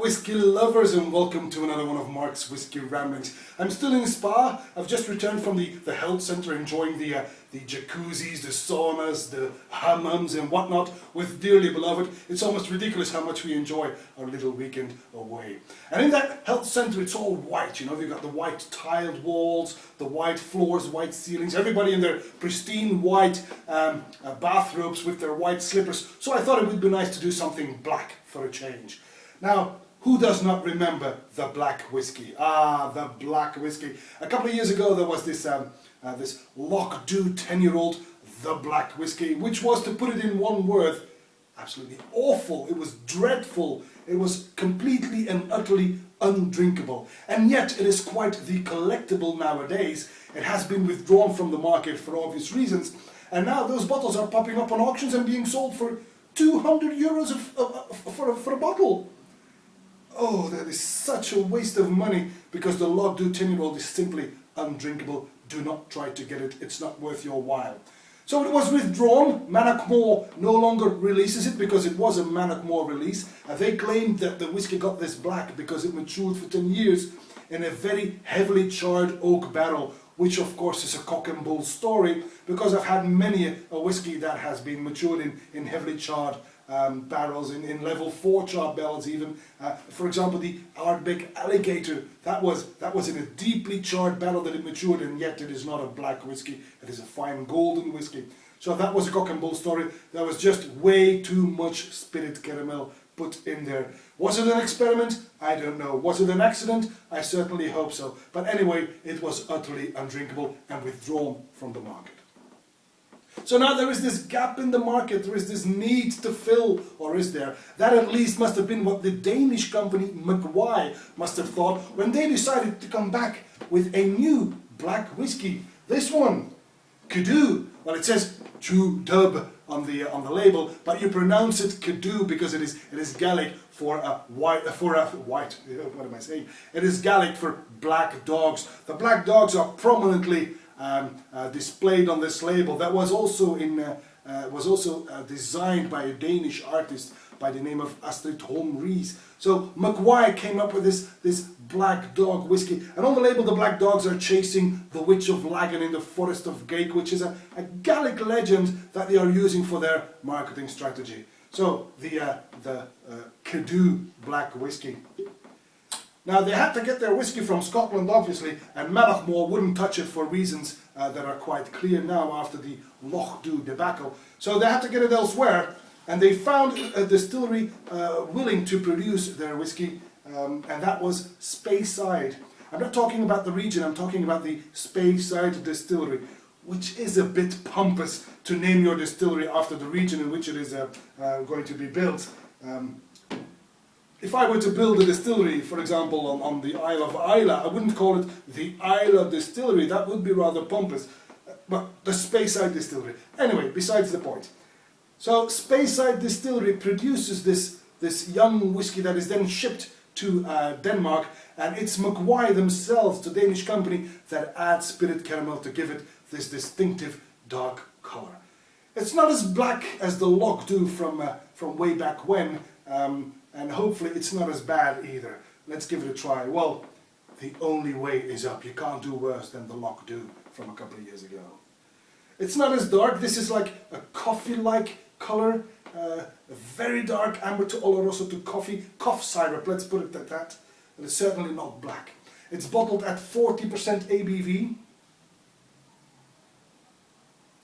whisky lovers, and welcome to another one of Mark's Whisky Ramblings. I'm still in Spa. I've just returned from the health centre, enjoying the jacuzzis, the saunas, the hammams and whatnot with dearly beloved. It's almost ridiculous how much we enjoy our little weekend away. And in that health centre, it's all white. You know, you've got the white tiled walls, the white floors, white ceilings, everybody in their pristine white bathrobes with their white slippers. So I thought it would be nice to do something black for a change. Now, who does not remember the black whisky? The black whisky. A couple of years ago there was this this Loch Dhu 10-year-old, the black whisky, which was, to put it in one word, absolutely awful. It was dreadful. It was completely and utterly undrinkable. And yet it is quite the collectible nowadays. It has been withdrawn from the market for obvious reasons. And now those bottles are popping up on auctions and being sold for 200 euros for a bottle. Oh, that is such a waste of money, because the Loch Dhu 10-year-old is simply undrinkable. Do not try to get it. It's not worth your while. So it was withdrawn. Mannochmore no longer releases it because it was a Mannochmore release. And they claimed that the whiskey got this black because it matured for 10 years in a very heavily charred oak barrel, which of course is a cock and bull story, because I've had many a whiskey that has been matured in heavily charred barrels, in level 4 charred barrels even. For example, the Ardbeg Alligator, that was in a deeply charred barrel that it matured, and yet it is not a black whiskey, it is a fine golden whiskey. So that was a cock and bull story. There was just way too much spitted caramel put in there. Was it an experiment? I don't know. Was it an accident? I certainly hope so. But anyway, it was utterly undrinkable and withdrawn from the market. So now there is this gap in the market, there is this need to fill, or is there? That at least must have been what the Danish company McY must have thought when they decided to come back with a new black whiskey. This one, Kadoo. Well, it says Dhub on the label, but you pronounce it Kadoo because it is Gaelic for white. What am I saying? It is Gaelic for black dogs. The black dogs are prominently displayed on this label. That was also designed by a Danish artist by the name of Astrid Holm Ries. So McY came up with this black dog whiskey, and on the label the black dogs are chasing the witch of Laggan in the forest of Gaelic, which is a Gaelic legend that they are using for their marketing strategy. So the Kadoo black whiskey. Now, they had to get their whiskey from Scotland, obviously, and Mannochmore wouldn't touch it for reasons that are quite clear now after the Loch Dhu debacle. So they had to get it elsewhere, and they found a distillery willing to produce their whiskey, and that was Speyside. I'm not talking about the region, I'm talking about the Speyside Distillery, which is a bit pompous to name your distillery after the region in which it is going to be built. If I were to build a distillery, for example, on the Isle of Islay, I wouldn't call it the Islay Distillery. That would be rather pompous. But the Speyside Distillery. Anyway, besides the point. So Speyside Distillery produces this young whiskey that is then shipped to Denmark, and it's McY themselves, the Danish company, that adds spitted caramel to give it this distinctive dark colour. It's not as black as the Loch Dhu from way back when, and hopefully it's not as bad either. Let's give it a try. Well, the only way is up. You can't do worse than the Loch Dhu from a couple of years ago. It's not as dark. This is like a coffee-like colour. A very dark amber to oloroso to coffee. Cough syrup, let's put it at that. It is certainly not black. It's bottled at 40% ABV.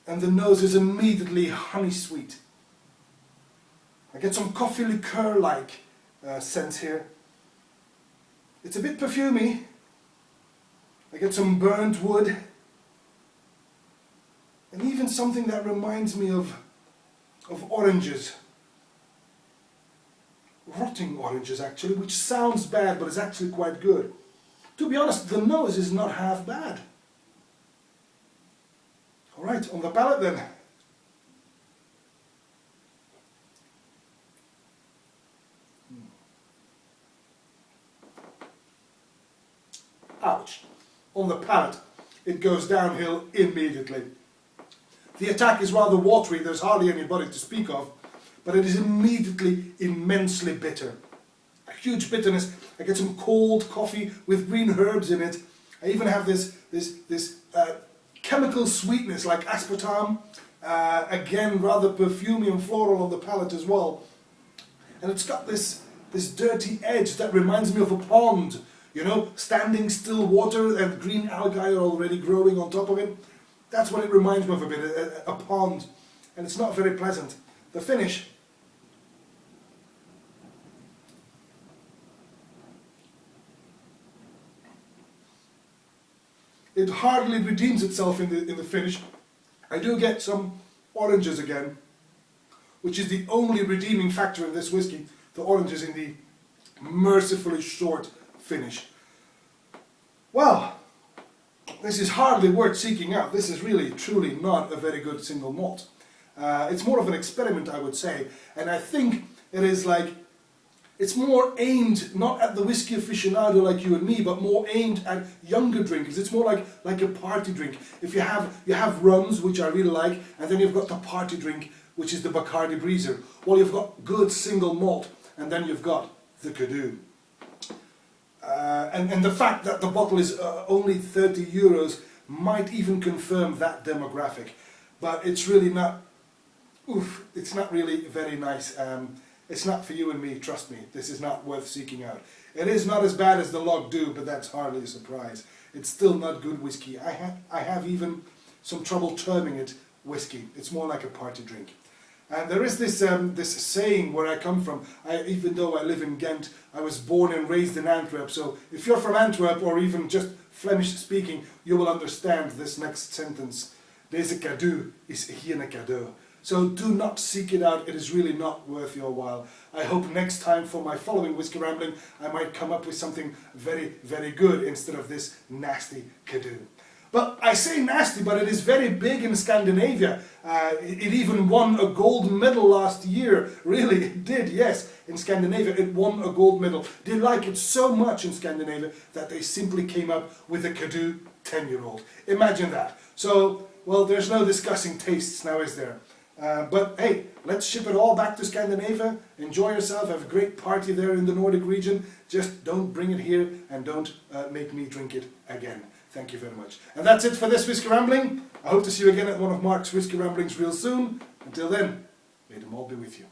And the nose is immediately honey sweet. I get some coffee liqueur-like scents here. It's a bit perfumey. I get some burnt wood. And even something that reminds me of oranges. Rotting oranges, actually, which sounds bad, but is actually quite good. To be honest, the nose is not half bad. Alright, on the palate then. Ouch. On the palate, it goes downhill immediately. The attack is rather watery, there's hardly any body to speak of, but it is immediately immensely bitter. A huge bitterness. I get some cold coffee with green herbs in it. I even have this chemical sweetness like aspartame, again rather perfumey and floral on the palate as well. And it's got this dirty edge that reminds me of a pond, you know, standing still water and green algae are already growing on top of it. That's what it reminds me of a bit, a pond. And it's not very pleasant. The finish, it hardly redeems itself in the finish. I do get some oranges again, which is the only redeeming factor in this whiskey. The oranges in the mercifully short finish. Well, this is hardly worth seeking out. This is really, truly not a very good single malt. It's more of an experiment, I would say, and I think it is like, it's more aimed not at the whiskey aficionado like you and me, but more aimed at younger drinkers. It's more like a party drink. If you have rums, which I really like, and then you've got the party drink, which is the Bacardi Breezer. Well, you've got good single malt, and then you've got the Kadoo. And the fact that the bottle is only 30 euros might even confirm that demographic. But it's really not, it's not really very nice. It's not for you and me, trust me. This is not worth seeking out. It is not as bad as the Loch Dhu, but that's hardly a surprise. It's still not good whiskey. I have even some trouble terming it whiskey. It's more like a party drink. And there is this saying where I come from. Even though I live in Ghent, I was born and raised in Antwerp. So if you're from Antwerp or even just Flemish speaking, you will understand this next sentence. Deze Kadoo is geen cadeau. So do not seek it out. It is really not worth your while. I hope next time for my following Whiskey Rambling, I might come up with something very, very good instead of this nasty Kadoo. But I say nasty, but it is very big in Scandinavia. It even won a gold medal last year. Really, it did, yes. In Scandinavia, it won a gold medal. They like it so much in Scandinavia that they simply came up with a Kadoo 10-year-old. Imagine that. So, well, there's no discussing tastes now, is there? But hey, let's ship it all back to Scandinavia. Enjoy yourself, have a great party there in the Nordic region. Just don't bring it here and don't make me drink it again. Thank you very much. And that's it for this Whiskey Rambling. I hope to see you again at one of Mark's Whiskey Ramblings real soon. Until then, may the malt be with you.